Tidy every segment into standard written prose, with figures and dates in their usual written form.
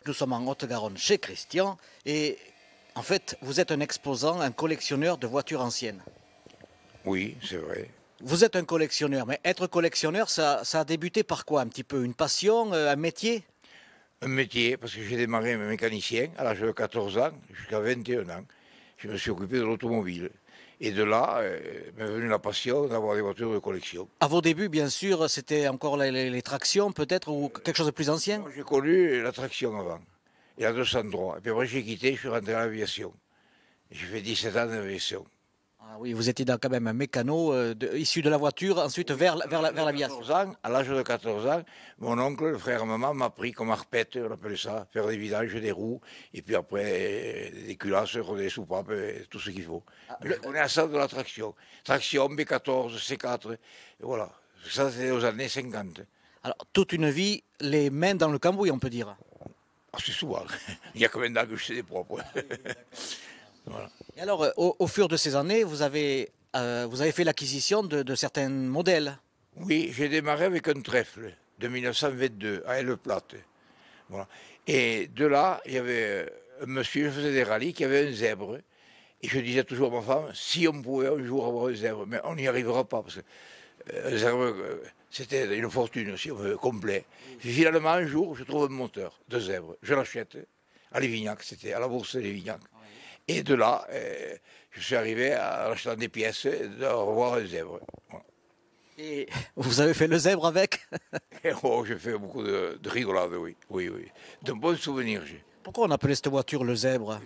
nous sommes en Haute-Garonne chez Christian et en fait, vous êtes un exposant, un collectionneur de voitures anciennes. Oui, c'est vrai. Vous êtes un collectionneur, mais être collectionneur, ça a débuté par quoi un petit peu? Une passion, un métier? Un métier, parce que j'ai démarré mécanicien à l'âge de 14 ans jusqu'à 21 ans. Je me suis occupé de l'automobile. Et de là, m'est venue la passion d'avoir des voitures de collection. À vos débuts, bien sûr, c'était encore les tractions peut-être ou quelque chose de plus ancien? Moi, j'ai connu la traction avant, et la 203. Et puis après, j'ai quitté, je suis rentré à l'aviation. J'ai fait 17 ans d'aviation. Ah oui, vous étiez quand même un mécano issu de la voiture, ensuite vers l'aviation. À l'âge de 14 ans, mon oncle, le frère maman, m'a pris comme arpète, on appelle ça, faire des vidanges, des roues, et puis après, des culasses, des soupapes, tout ce qu'il faut. Mais je connais ça de la traction. Traction, B14, C4, et voilà. Ça, c'était aux années 50. Alors, toute une vie, les mains dans le cambouis, on peut dire. Ah, c'est souvent. Il y a combien d'années que je sais des propres. Voilà. Et alors, au fur de ces années, vous avez fait l'acquisition de certains modèles. Oui, j'ai démarré avec un trèfle de 1922 à Elle Plate. Voilà. Et de là, il y avait un monsieur, je faisais des rallyes, qui avait un zèbre. Et je disais toujours à ma femme, si on pouvait un jour avoir un zèbre, mais on n'y arrivera pas, parce que un zèbre, c'était une fortune, si on veut, complet. Et finalement, un jour, je trouve un moteur de zèbre. Je l'achète à Lévignac, c'était à la bourse de Lévignac. Et de là, je suis arrivé à acheter des pièces, de revoir un zèbre. Voilà. Et vous avez fait le zèbre avec? Et oh, j'ai fait beaucoup de rigolades, oui. Oui, oui. De bons souvenirs, j'ai. Pourquoi on appelait cette voiture le zèbre?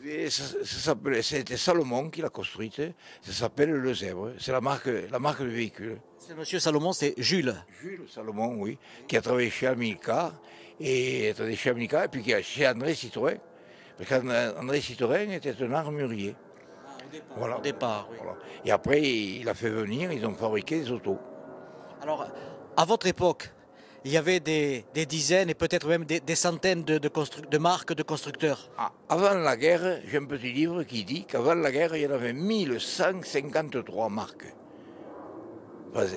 C'était Salomon qui l'a construite. Ça s'appelle le zèbre. C'est la marque du véhicule. C'est monsieur Salomon, c'est Jules. Jules Salomon, oui, qui a travaillé chez Amilcar, et puis qui a chez André Citroën. Parce qu'André Citroën était un armurier. Voilà. Au départ, oui. Voilà. Et après, il a fait venir, ils ont fabriqué des autos. Alors, à votre époque, il y avait des dizaines et peut-être même des centaines de marques de constructeurs. Ah, avant la guerre, j'ai un petit livre qui dit qu'avant la guerre, il y en avait 1153 marques.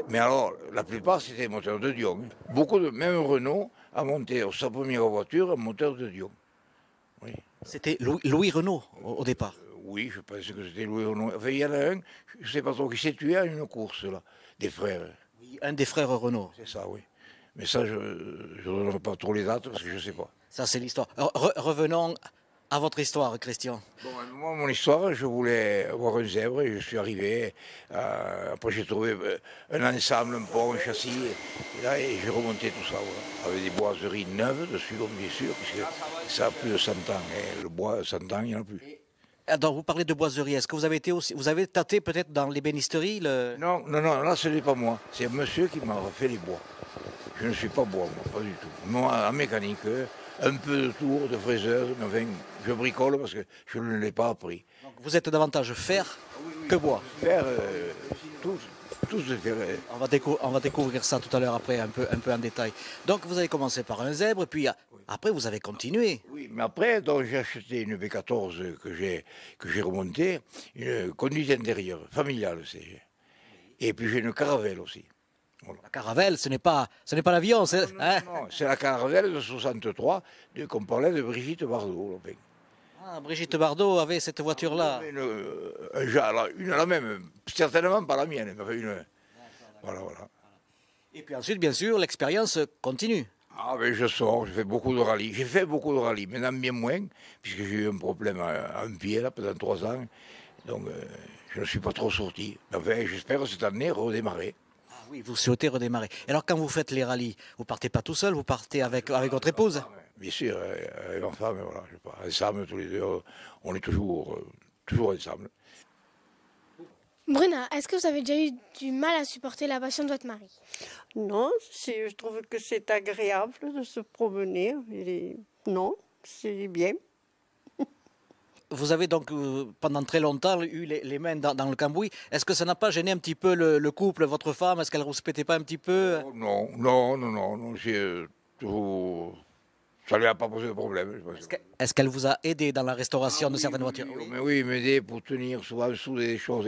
Mais alors, la plupart, c'était des moteurs de Dion. Beaucoup même Renault a monté sa première voiture un moteur de Dion. Oui. C'était Louis Renault au départ. Oui, je pense que c'était Louis Renault. Enfin, il y en a un, je ne sais pas trop, qui s'est tué à une course, là, des frères. Oui, un des frères Renault. C'est ça, oui. Mais ça, je ne donnerai pas trop les dates parce que je ne sais pas. Ça, c'est l'histoire. Revenons à votre histoire, Christian. Bon, moi, mon histoire, je voulais avoir un zèbre et je suis arrivé. Après, j'ai trouvé un ensemble, un pont, un châssis. Et là, j'ai remonté tout ça, voilà, avec des boiseries neuves dessus, comme bien sûr, puisque ça a plus de 100 ans. Et le bois, 100 ans, il n'y en a plus. Alors, vous parlez de boiserie. Est-ce que vous avez été aussi, vous avez tâté peut-être dans l'ébénisterie Non, là, ce n'est pas moi. C'est un monsieur qui m'a fait les bois. Je ne suis pas bois, moi, pas du tout. Moi, en mécanique, un peu de tour, de fraiseuse, mais enfin, je bricole parce que je ne l'ai pas appris. Donc, vous êtes davantage fer que bois. Faire tout se fait. On va découvrir ça tout à l'heure après, un peu en détail. Donc, vous avez commencé par un zèbre, puis après, vous avez continué. Oui, mais après, donc, j'ai acheté une B14 que j'ai remontée, une conduite intérieure, familiale, c'est. Et puis j'ai une Caravelle aussi. Voilà. La Caravelle, ce n'est pas l'avion, c'est. Non, c'est la Caravelle de 63, qu'on parlait de Brigitte Bardot. Enfin. Ah, Brigitte Bardot avait cette voiture-là. Une la même, certainement pas la mienne, mais enfin une. Voilà. Et puis ensuite, bien sûr, l'expérience continue. Ah, ben je sors, je fais beaucoup de rallyes. J'ai fait beaucoup de rallyes, maintenant bien moins, puisque j'ai eu un problème à un pied là, pendant 3 ans. Donc, je ne suis pas trop sorti. Enfin, j'espère cette année redémarrer. Ah oui, vous souhaitez redémarrer. Alors, quand vous faites les rallyes, vous partez pas tout seul, vous partez avec votre épouse? Bien sûr, avec ma femme, voilà, je pars ensemble tous les deux. On est toujours ensemble. Bruna, est-ce que vous avez déjà eu du mal à supporter la passion de votre mari? Non, je trouve que c'est agréable de se promener. Non, c'est bien. Vous avez donc pendant très longtemps eu les mains dans le cambouis. Est-ce que ça n'a pas gêné un petit peu le couple, votre femme? Est-ce qu'elle ne rouspétait pas un petit peu? Oh, non, j'ai toujours. Ça ne lui a pas posé de problème. Est-ce qu'elle vous a aidé dans la restauration de certaines voitures? Oui, il m'aidait pour tenir souvent sous des choses.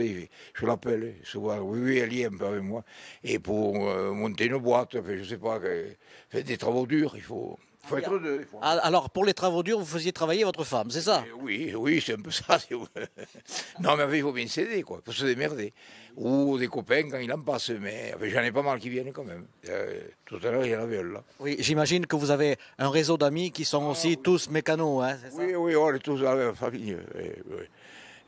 Je l'appelle souvent. Oui, elle y est un peu avec moi. Et pour monter une boîte, enfin, je ne sais pas, faire des travaux durs, il faut. Il faut être deux, des fois. Alors, pour les travaux durs, vous faisiez travailler votre femme, c'est ça? Oui, oui, c'est un peu ça. Non, mais il faut bien s'aider, quoi. Il faut se démerder. Ou des copains quand il en passe, mais j'en ai pas mal qui viennent quand même. Tout à l'heure, il y en avait un là. Oui, j'imagine que vous avez un réseau d'amis qui sont aussi tous mécanos, hein, c'est ça? Oui, oui, on est tous dans la famille. Oui.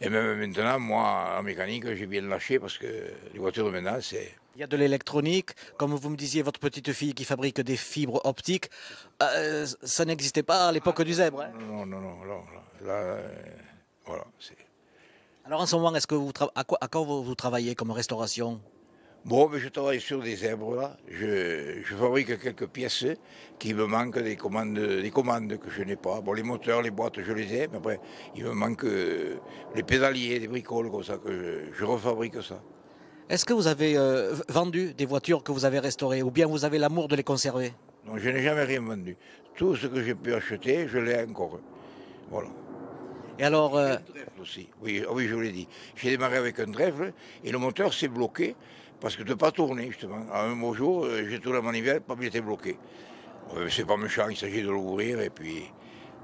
Et même maintenant, moi, en mécanique, j'ai bien lâché parce que les voitures de maintenant, c'est... Il y a de l'électronique, comme vous me disiez, votre petite fille qui fabrique des fibres optiques. Ça n'existait pas à l'époque du zèbre. Hein. Non. Là, voilà, c'est... Alors en ce moment, est-ce que à quoi vous travaillez comme restauration? Bon, mais je travaille sur des zèbres, là. Je fabrique quelques pièces qui me manquent, des commandes que je n'ai pas. Bon, les moteurs, les boîtes, je les ai, mais après, il me manque les pédaliers, des bricoles comme ça, que je refabrique ça. Est-ce que vous avez vendu des voitures que vous avez restaurées ou bien vous avez l'amour de les conserver? Donc je n'ai jamais rien vendu. Tout ce que j'ai pu acheter, je l'ai encore. Voilà. Et alors, Un trèfle aussi. Oui, oui, je vous l'ai dit. J'ai démarré avec un trèfle et le moteur s'est bloqué parce que de ne pas tourner, justement. Un beau jour, j'ai tourné la manivelle, pas bien été bloqué. C'est pas méchant, il s'agit de l'ouvrir et puis...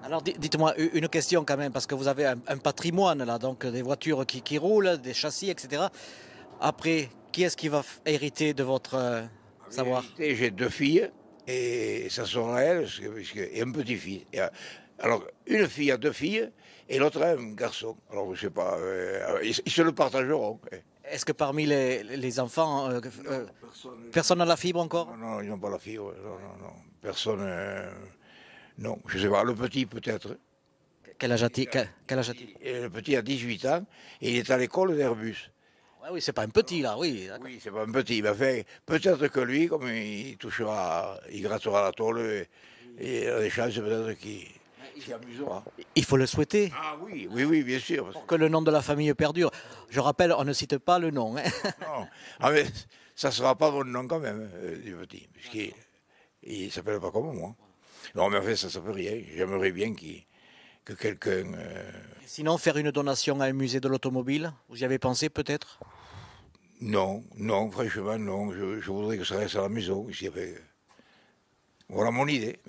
alors dites-moi une question quand même, parce que vous avez un patrimoine là, donc des voitures qui roulent, des châssis, etc. Après, qui est-ce qui va hériter de votre savoir? J'ai deux filles et ça sera elle et un petit-fils. Alors, une fille a deux filles et l'autre a un garçon. Alors, je ne sais pas, ils se le partageront. Est-ce que parmi les enfants, personne n'a la fibre encore? Non, ils n'ont pas la fibre. Non. Personne. Non, je ne sais pas. Le petit, peut-être. Quel âge a-t-il? Le petit a 18 ans et il est à l'école d'Airbus. Ouais, oui, c'est pas un petit là, oui. Oui, c'est pas un petit. Mais enfin, peut-être que lui, comme il touchera, il grattera la tôle et il a des chances peut-être qu'il s'amusera. Il faut le souhaiter. Ah oui, bien sûr. Pour que le nom de la famille perdure. Je rappelle, on ne cite pas le nom. Hein. Non, ah, mais ça ne sera pas mon nom quand même, du petit, puisqu'il ne s'appelle pas comme moi. Non, mais en fait, ça ne peut rien. J'aimerais bien que quelqu'un... Sinon, faire une donation à un musée de l'automobile, vous y avez pensé peut-être? Non, franchement, non. Je voudrais que ça reste à la maison. Ici, voilà mon idée.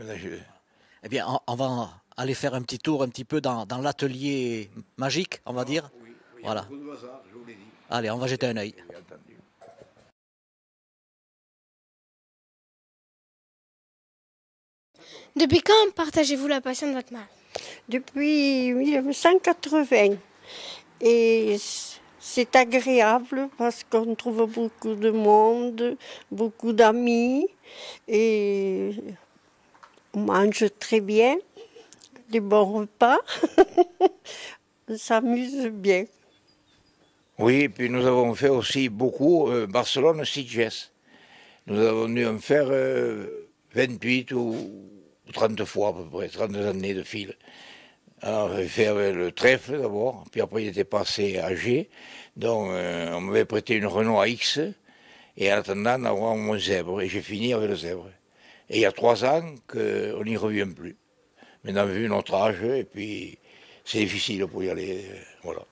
Eh bien, on va aller faire un petit tour un petit peu dans l'atelier magique, on va dire. Oui, voilà. Beaucoup de hasard, je vous l'ai dit. Allez, on va jeter un œil. Depuis quand partagez-vous la passion de votre mari? Depuis 1980. Et c'est agréable parce qu'on trouve beaucoup de monde, beaucoup d'amis et on mange très bien, des bons repas. On s'amuse bien. Oui, et puis nous avons fait aussi beaucoup Barcelone-Sitges. Nous avons dû en faire 28 ou 30 fois à peu près, 30 années de fil. Alors, j'ai fait avec le trèfle d'abord, puis après il était passé à G, donc on m'avait prêté une Renault AX, et en attendant d'avoir mon zèbre, et j'ai fini avec le zèbre. Et il y a 3 ans qu'on n'y revient plus. Maintenant, vu notre âge, et puis c'est difficile pour y aller, voilà.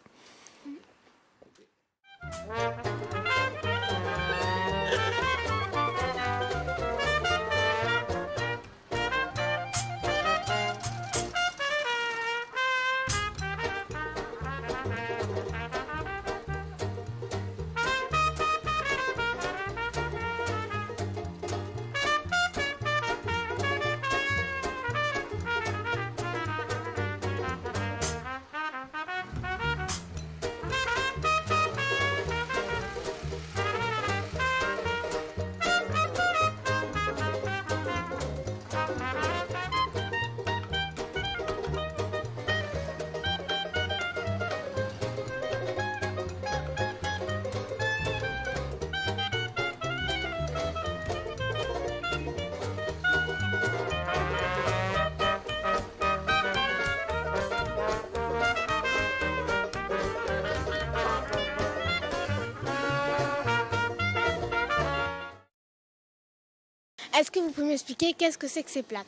Est-ce que vous pouvez m'expliquer qu'est-ce que c'est que ces plaques?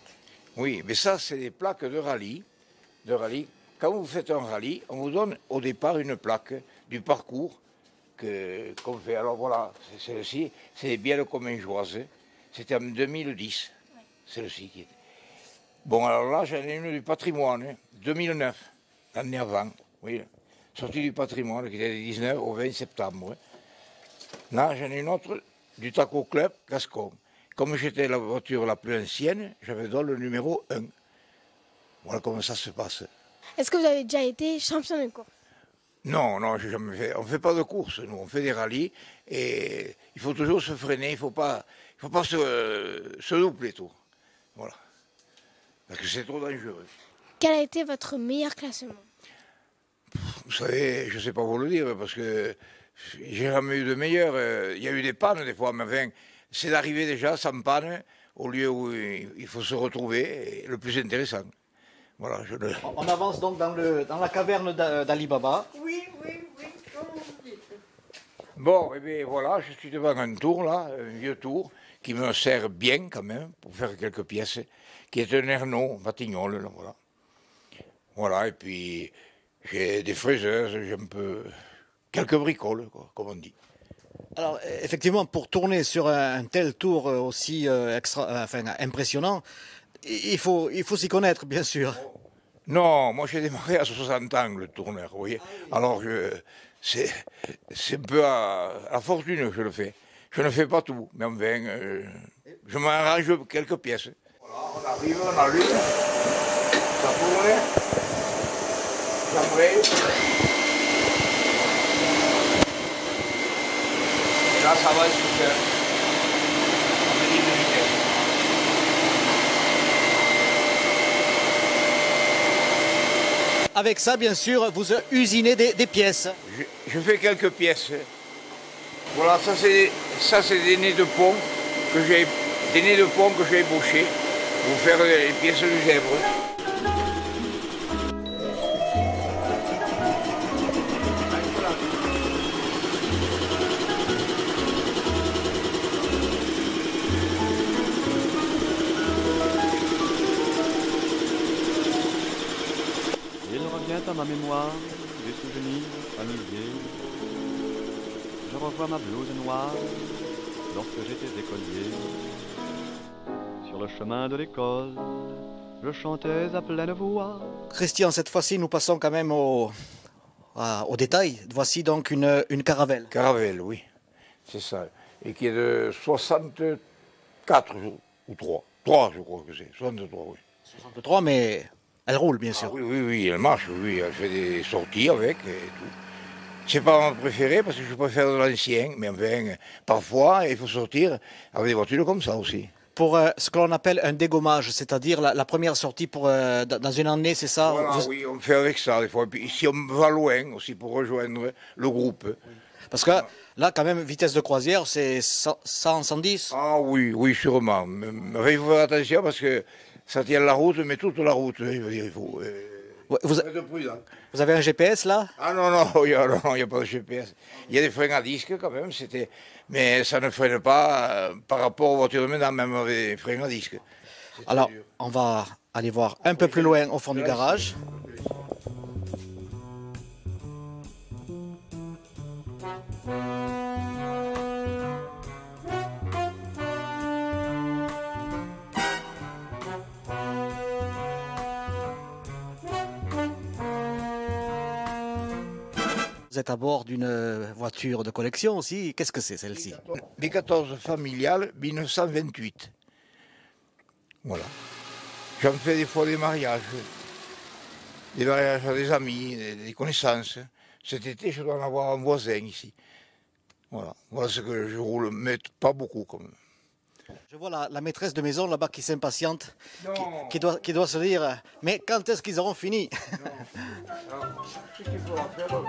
Oui, mais ça, c'est des plaques de rallye. Quand vous faites un rallye, on vous donne au départ une plaque du parcours qu'on fait. Alors voilà, c'est celle-ci, c'est des bielles commingeoises. C'était en 2010, celle-ci qui était. Bon, alors là, j'en ai une du patrimoine, hein, 2009, l'année avant, oui, sortie du patrimoine, qui était du 19 au 20 septembre. Hein. Là, j'en ai une autre du Taco Club Gascon. Comme j'étais la voiture la plus ancienne, j'avais donc le numéro 1. Voilà comment ça se passe. Est-ce que vous avez déjà été champion de course? Non, non, j'ai jamais fait. On ne fait pas de course, nous, on fait des rallyes et il faut toujours se freiner, il ne faut pas se doubler tout. Voilà. Parce que c'est trop dangereux. Quel a été votre meilleur classement? Vous savez, je ne sais pas vous le dire, parce que j'ai jamais eu de meilleur. Il y a eu des pannes des fois, mais enfin, c'est d'arriver déjà sans panne au lieu où il faut se retrouver, et le plus intéressant. Voilà, On avance donc dans la caverne d'Ali Baba. Oui, comme vous dites. Bon, et bien voilà, je suis devant un tour là, un vieux tour, qui me sert bien quand même, pour faire quelques pièces, qui est un Ernaud, Batignolles, là, voilà. Voilà, et puis j'ai des fraiseuses, j'ai un peu quelques bricoles, quoi, comme on dit. Alors, effectivement, pour tourner sur un tel tour aussi impressionnant, il faut s'y connaître, bien sûr. Non, moi j'ai démarré à 60 ans le tourneur, vous voyez. Alors c'est un peu à fortune que je le fais. Je ne fais pas tout, mais enfin, je m'arrange quelques pièces. Voilà, on arrive, on allume, ça tourne, j'embraye. Et là ça va super. On met 10 minutes. Avec ça, bien sûr, vous usinez des pièces. Je fais quelques pièces. Voilà, ça c'est des nez de pont que j'ai ébauchés pour faire les pièces du zèbre. Il revient à ma mémoire des souvenirs familiers. Je revois ma blouse noire lorsque j'étais écolier. Sur le chemin de l'école, je chantais à pleine voix. Christian, cette fois-ci, nous passons quand même au détail. Voici donc une caravelle. Caravelle, oui, c'est ça. Et qui est de 64 ou 3. 3, je crois que c'est. 63, oui. 63, mais elle roule, bien sûr. Ah, oui, elle marche, oui, elle fait des sorties avec et tout. C'est pas mon préféré parce que je préfère de l'ancien, mais enfin, parfois, il faut sortir avec des voitures comme ça aussi. Pour ce que l'on appelle un dégommage, c'est-à-dire la première sortie dans une année, c'est ça? Voilà, oui, on fait avec ça des fois. Et puis si on va loin aussi pour rejoindre le groupe. Parce que là, quand même, vitesse de croisière, c'est 100, 110. Ah oui, sûrement. Mais il faut faire attention parce que ça tient la route, mais toute la route, je veux dire, il faut être prudent. Vous avez un GPS là? Ah non, il n'y a pas de GPS. Il y a des freins à disque quand même, mais ça ne freine pas par rapport aux voitures de maintenant, même avec des freins à disque. Alors, on va aller voir un peu plus loin au fond du garage. Vous êtes à bord d'une voiture de collection aussi. Qu'est-ce que c'est celle-ci? Des 14 familiales 1928. Voilà. J'en fais des fois des mariages à des amis, des connaissances. Cet été, je dois en avoir un voisin ici. Voilà ce que je roule, mais pas beaucoup quand même. Je vois la maîtresse de maison là-bas qui s'impatiente, qui doit se dire « Mais quand est-ce qu'ils auront fini ?» Alors, ce qu'il faut faire...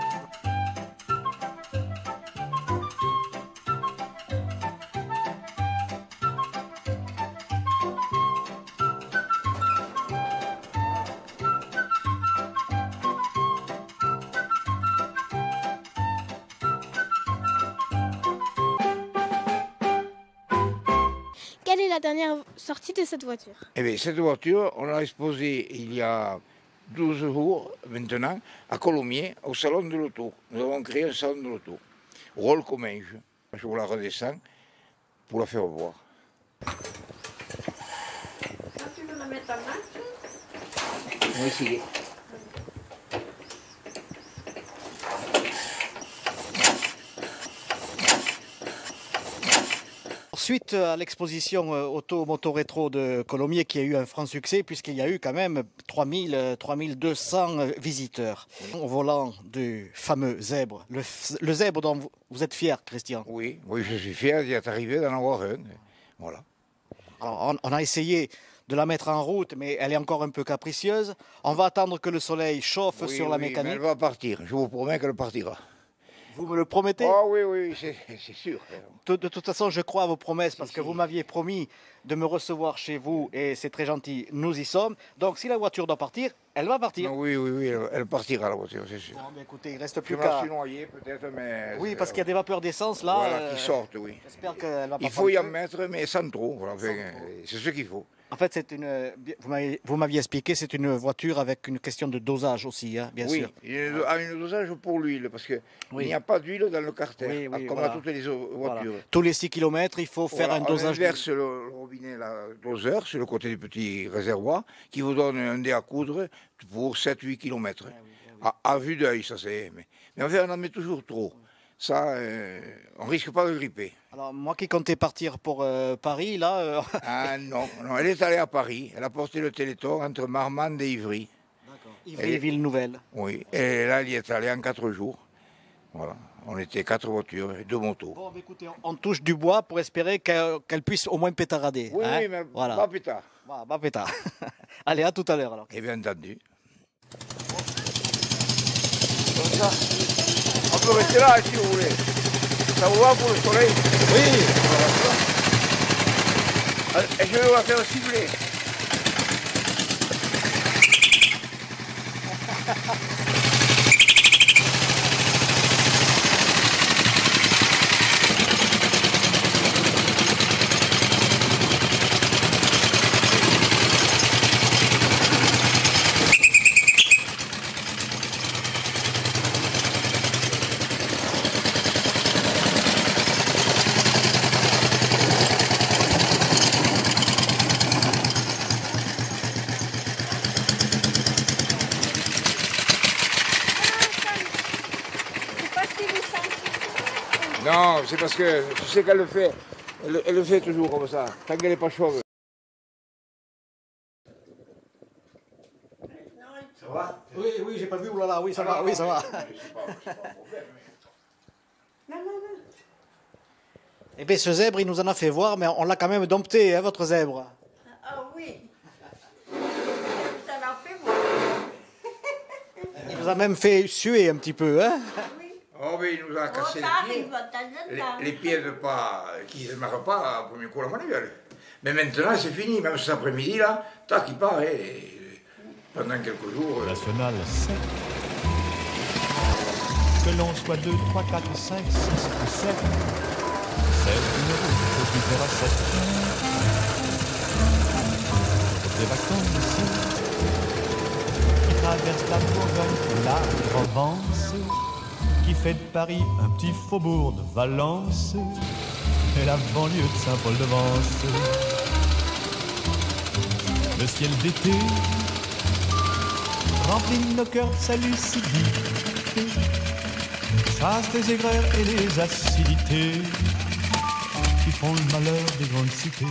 Quelle est la dernière sortie de cette voiture? Eh bien, cette voiture, on l'a exposée il y a 12 jours maintenant à Colomiers, au Salon de l'Auto. Nous avons créé un Salon de l'Auto, rôle commun. Je vous la redescends pour la faire voir. Ça, tu veux la mettre en marche. On va essayer. Suite à l'exposition auto-moto rétro de Colomiers qui a eu un franc succès puisqu'il y a eu quand même 3200 visiteurs au volant du fameux zèbre. Le zèbre dont vous êtes fier, Christian. Oui, oui, je suis fier d'y être arrivé d'en avoir un. Voilà. Alors, on a essayé de la mettre en route, mais elle est encore un peu capricieuse. On va attendre que le soleil chauffe Oui, sur la oui, mécanique. mais elle va partir, je vous promets qu'elle partira. Vous me le promettez? Oh oui, oui, c'est sûr. De toute façon, je crois à vos promesses parce que vous m'aviez promis de me recevoir chez vous et c'est très gentil, nous y sommes. Donc si la voiture doit partir, elle va partir. Non, oui, oui, oui, elle partira la voiture, c'est sûr. Bon, ben, écoutez, il reste plus Je me qu'à... suis noyé peut-être, mais... Oui, parce qu'il y a des vapeurs d'essence là. Voilà, qui sortent, oui. J'espère qu'elle va pas Il faut y en prendre feu. mettre, mais sans trop. Voilà, enfin, c'est ce qu'il faut. En fait, c'est une... Vous m'aviez expliqué, c'est une voiture avec une question de dosage aussi, hein, bien Oui, sûr. il y a un dosage pour l'huile, parce qu'il Oui. n'y a pas d'huile dans le carter, Oui, oui, comme voilà. à toutes les Voilà. voitures. Tous les 6 km, il faut faire Voilà, un dosage. On inverse le robinet doseur sur le côté du petit réservoir qui vous donne un dé à coudre pour 7-8 km. À vue d'œil, ça c'est. Mais en fait, on en met toujours trop. Ça, on risque pas de gripper. Alors, moi qui comptais partir pour Paris, là... Ah non, non, elle est allée à Paris. Elle a porté le Téléthon entre Marmande et Ivry. Ivry, ville nouvelle. Oui, et là, elle y est allée en 4 jours. Voilà. On était 4 voitures et 2 motos. Bon, bah, écoutez, on touche du bois pour espérer qu'elle puisse au moins pétarader. Oui, hein. oui, mais voilà. pas plus tard. Voilà, bah, pétard. Allez, à tout à l'heure alors. Et bien entendu. Comme ça, on peut rester là si vous voulez. Ça vous va pour le soleil? Oui. Et je vais vous la faire siffler. C'est pas si vous sentez. Non, c'est parce que je sais qu'elle le fait. Elle le fait toujours comme ça, tant qu'elle n'est pas chauve. Ça va? Oui, oui, j'ai pas vu. Oulala, oui, ça va, oui, ça va. Non, non, non. Eh bien, ce zèbre, il nous en a fait voir, mais on l'a quand même dompté, hein, votre zèbre. Ah oui. Ça l'a fait voir. Il nous a même fait suer un petit peu, hein. Oui. Oh, mais il nous a Oh, cassé ça les pieds. arrive de temps en temps. Les pieds de pas, qui ne se marrent pas au premier coup la manuelle. Mais maintenant, c'est fini, même cet après-midi, là, tac, il part, et pendant quelques jours. National 7. Que l'on soit 2, 3, 4, 5, 6 ou 7. C'est le numéro que tu verras 7. Des vacances qui traversent la Bourgogne, la Provence, qui fait de Paris un petit faubourg de Valence et la banlieue de Saint-Paul-de-Vence. Le ciel d'été remplit nos cœurs de sa lucidité, chasse les aigreurs et les acidités qui font le malheur des grandes cités.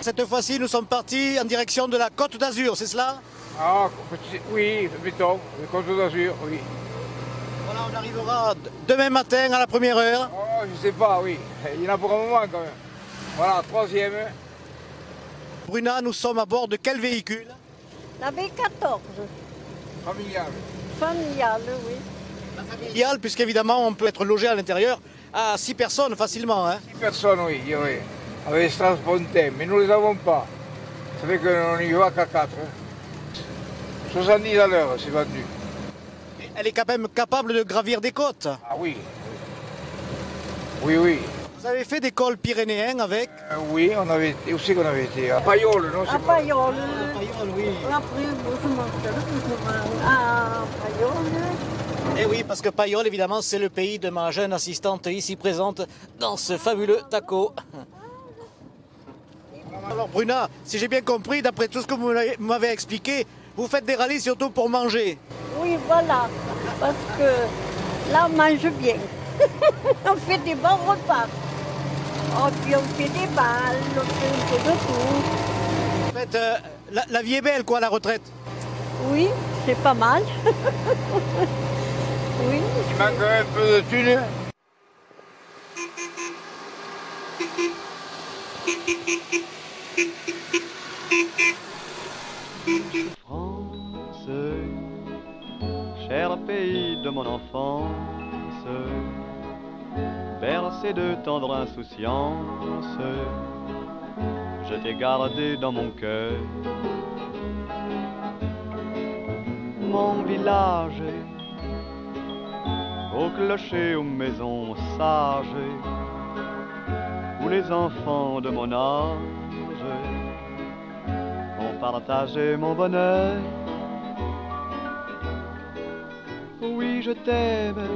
Cette fois-ci, nous sommes partis en direction de la Côte d'Azur, c'est cela? Ah, oui, mettons, le Côte d'Azur, oui. Voilà, on arrivera demain matin à la première heure. Oh, je sais pas, oui. Il y en a pour un moment quand même. Voilà, 3e. Bruna, nous sommes à bord de quel véhicule? La B14, Familial. familiale, oui. Familial, puisqu'évidemment, on peut être logé à l'intérieur à 6 personnes facilement. Hein. 6 personnes, oui, oui. Avec des transpontins, mais nous ne les avons pas. Ça fait qu'on n'y va qu'à 4. 70 à l'heure, c'est vendu. Elle est quand même capable de gravir des côtes. Ah oui. Oui, oui. Vous avez fait des cols pyrénéens avec? Oui, on avait été. Où c'est qu'on avait été? À Payolle, non? À Payolle. Payolle, oui. Après, je m'en à Payolle. Et oui, parce que Payolle, évidemment, c'est le pays de ma jeune assistante ici présente dans ce fabuleux taco. Alors Bruna, si j'ai bien compris, d'après tout ce que vous m'avez expliqué, vous faites des rallyes surtout pour manger. Oui, voilà. Parce que là, on mange bien. On fait des bons repas. Oh, puis on fait des balles, on fait un peu de tout. En fait, la vie est belle, quoi, la retraite. Oui, c'est pas mal. Oui. Il manque un peu de thunes. France, cher pays de mon enfance, bercé de tendre insouciance, je t'ai gardé dans mon cœur. Mon village, au clocher, aux maisons sages, où les enfants de mon âge ont partagé mon bonheur. Oui, je t'aime,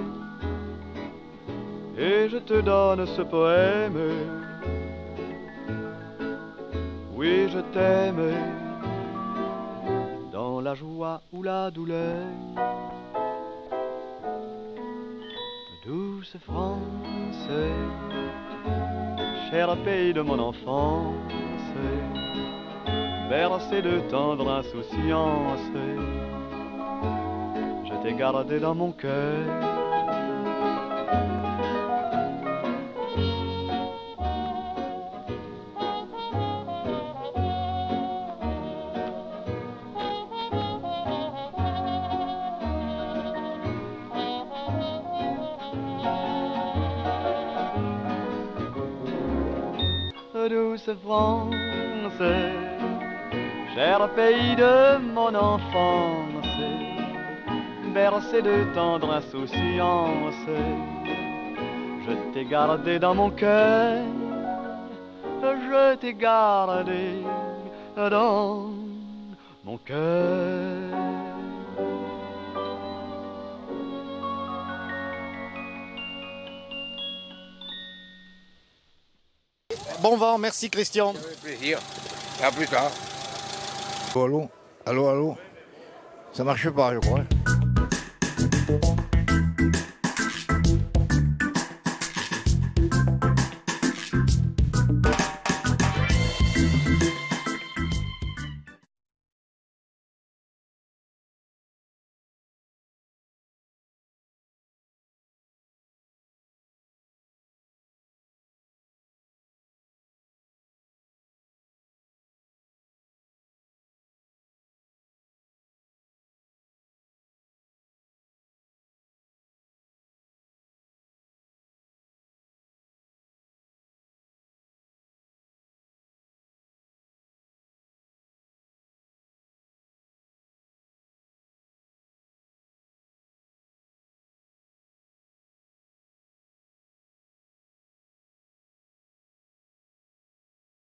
et je te donne ce poème. Oui, je t'aime, dans la joie ou la douleur. Douce France, cher pays de mon enfance, bercé de tendre insouciance, je t'ai gardé dans mon cœur. Douce France, cher pays de mon enfance, bercé de tendre insouciance, je t'ai gardé dans mon cœur, je t'ai gardé dans mon cœur. Bon vent, merci Christian. Ça fait plaisir. À plus tard. Allô, allô, allô. Ça marche pas, je crois.